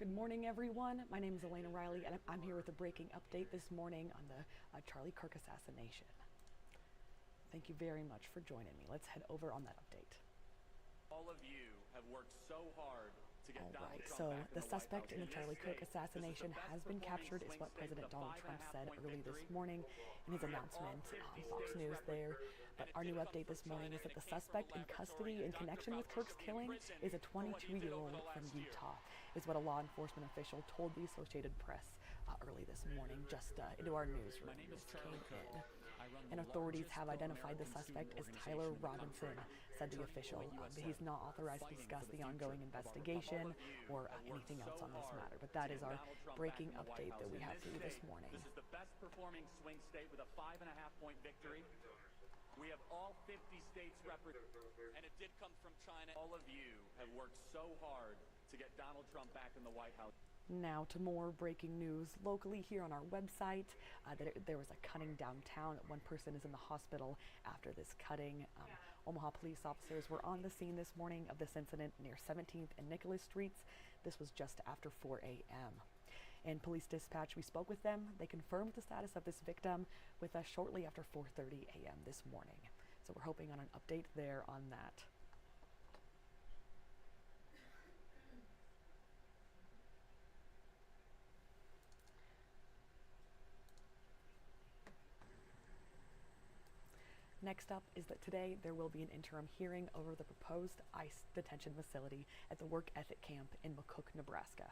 Good morning, everyone. My name is Elena Riley, and I'm here with a breaking update this morning on the Charlie Kirk assassination. Thank you very much for joining me. Let's head over on that update. All of you have worked so hard to get Donald Trump so back in the White suspect House. in the Charlie Kirk assassination has been captured, is what President Donald Trump said early this morning in his announcement on Fox News there. But our new update this morning is that the suspect in custody in connection with Kirk's killing is a 22-year-old from Utah, is what a law enforcement official told the Associated Press early this morning, just into our newsroom. This came in. And authorities have identified the suspect as Tyler Robinson, said the official, but he's not authorized to discuss the ongoing investigation or anything else on this matter. But that is our breaking update that we have for you this morning. This is the best performing swing state with a 5.5-point victory. We have all 50 states represented, and it did come from China. All of you have worked so hard to get Donald Trump back in the White House. Now to more breaking news locally here on our website. There was a cutting downtown. One person is in the hospital after this cutting. Omaha police officers were on the scene this morning of this incident near 17th and Nicholas Streets. This was just after 4 a.m. In police dispatch, we spoke with them. They confirmed the status of this victim with us shortly after 4:30 a.m. this morning. So we're hoping on an update there on that. Next up is that today there will be an interim hearing over the proposed ICE detention facility at the work ethic camp in McCook, Nebraska.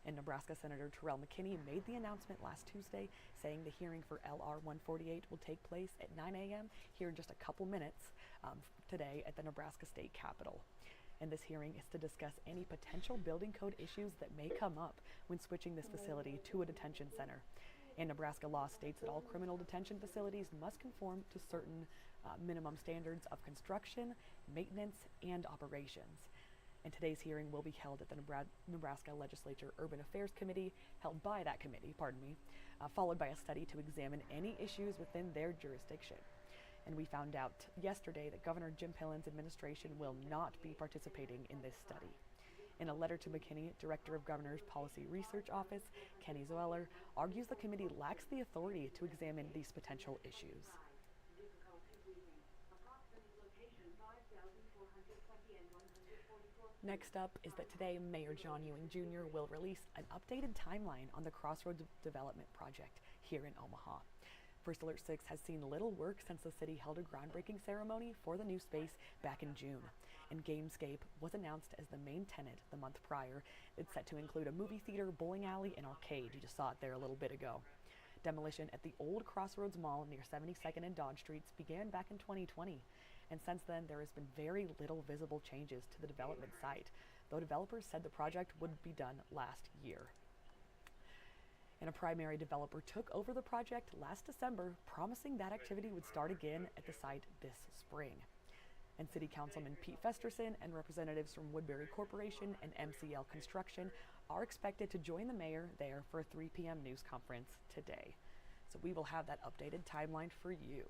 And Nebraska Senator Terrell McKinney made the announcement last Tuesday, saying the hearing for LR 148 will take place at 9 a.m. here in just a couple minutes today at the Nebraska State Capitol. And this hearing is to discuss any potential building code issues that may come up when switching this facility to a detention center. And Nebraska law states that all criminal detention facilities must conform to certain minimum standards of construction, maintenance, and operations. And today's hearing will be held at the Nebraska Legislature Urban Affairs Committee, held by that committee, followed by a study to examine any issues within their jurisdiction. And we found out yesterday that Governor Jim Pillen's administration will not be participating in this study. In a letter to McKinney, Director of Governor's Policy Research Office, Kenny Zoeller, argues the committee lacks the authority to examine these potential issues. Next up is that today Mayor John Ewing Jr. will release an updated timeline on the Crossroads development project here in Omaha. First Alert 6 has seen little work since the city held a groundbreaking ceremony for the new space back in June. And Gamescape was announced as the main tenant the month prior. It's set to include a movie theater, bowling alley, and arcade. You just saw it there a little bit ago. Demolition at the old Crossroads Mall near 72nd and Dodge Streets began back in 2020. And since then, there has been very little visible changes to the development site, though developers said the project would be done last year. And a primary developer took over the project last December, promising that activity would start again at the site this spring. And City Councilman Pete Festerson and representatives from Woodbury Corporation and MCL Construction are expected to join the mayor there for a 3 p.m. news conference today. So we will have that updated timeline for you.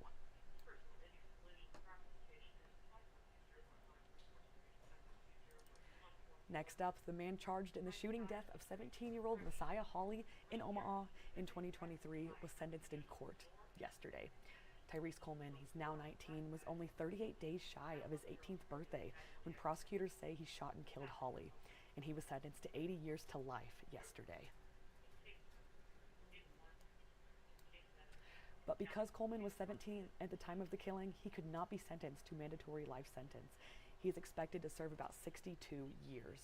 Next up, the man charged in the shooting death of 17-year-old Messiah Hawley in Omaha in 2023 was sentenced in court yesterday. Tyrese Coleman, he's now 19, was only 38 days shy of his 18th birthday when prosecutors say he shot and killed Hawley, and he was sentenced to 80 years to life yesterday. But because Coleman was 17 at the time of the killing, he could not be sentenced to mandatory life sentence. He is expected to serve about 62 years.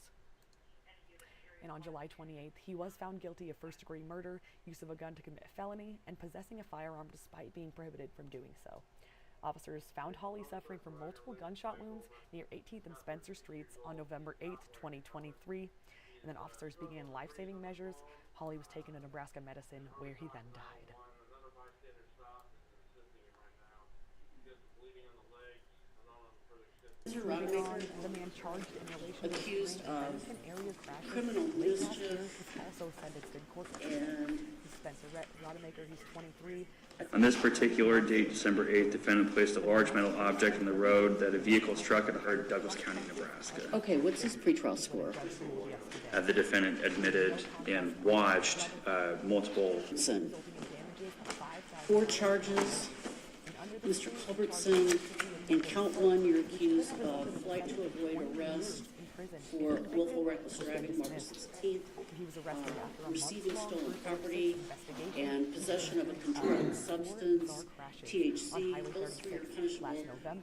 And on July 28th, he was found guilty of first-degree murder, use of a gun to commit a felony, and possessing a firearm despite being prohibited from doing so. Officers found Hawley suffering from multiple gunshot wounds near 18th and Spencer Streets on November 8th, 2023. And then officers began life-saving measures. Hawley was taken to Nebraska Medicine, where he then died. The man charged in relation accused to of area crashes criminal late last year mischief was also sentenced in court. and He's Spencer Rodemaker, he's 23. On this particular date, December 8th, defendant placed a large metal object in the road that a vehicle struck at Douglas County, Nebraska. Okay, what's his pretrial score? The defendant admitted and watched multiple. Culbertson. 4 charges, Mr. Culbertson. In count 1, you're accused of flight to avoid arrest for willful reckless driving, March 16th, receiving stolen property, and possession of a controlled substance, THC. Those 3 are punishable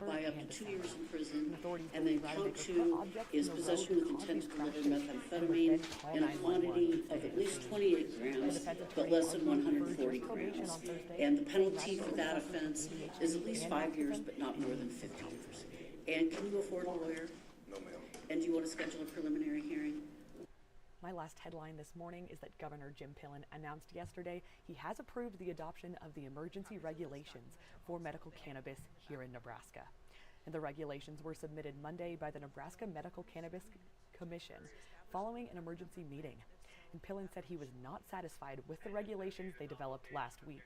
by up to 2 years in prison. And then count 2 is possession with intent to deliver methamphetamine in a quantity of at least 28 grams, but less than 140 grams. And the penalty for that offense is at least 5 years, but not more than 50 years. And can you afford a lawyer? No, ma'am. And do you want to schedule a preliminary hearing? My last headline this morning is that Governor Jim Pillen announced yesterday he has approved the adoption of the emergency regulations for medical cannabis here in Nebraska. And the regulations were submitted Monday by the Nebraska Medical Cannabis Commission following an emergency meeting. And Pillen said he was not satisfied with the regulations they developed last week.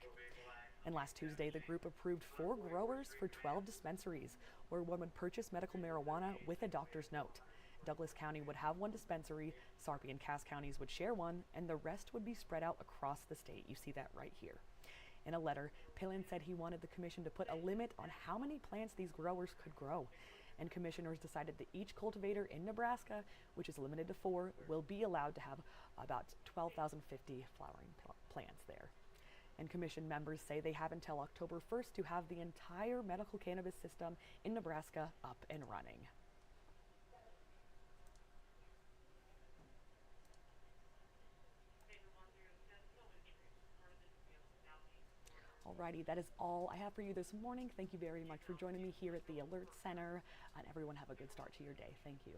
And last Tuesday, the group approved 4 growers for 12 dispensaries where one would purchase medical marijuana with a doctor's note. Douglas County would have 1 dispensary, Sarpy and Cass counties would share 1, and the rest would be spread out across the state. You see that right here. In a letter, Pillen said he wanted the commission to put a limit on how many plants these growers could grow. And commissioners decided that each cultivator in Nebraska, which is limited to 4, will be allowed to have about 12,050 flowering plants there. And commission members say they have until October 1st to have the entire medical cannabis system in Nebraska up and running. Alrighty, that is all I have for you this morning. Thank you very much for joining me here at the Alert Center, and everyone have a good start to your day. Thank you.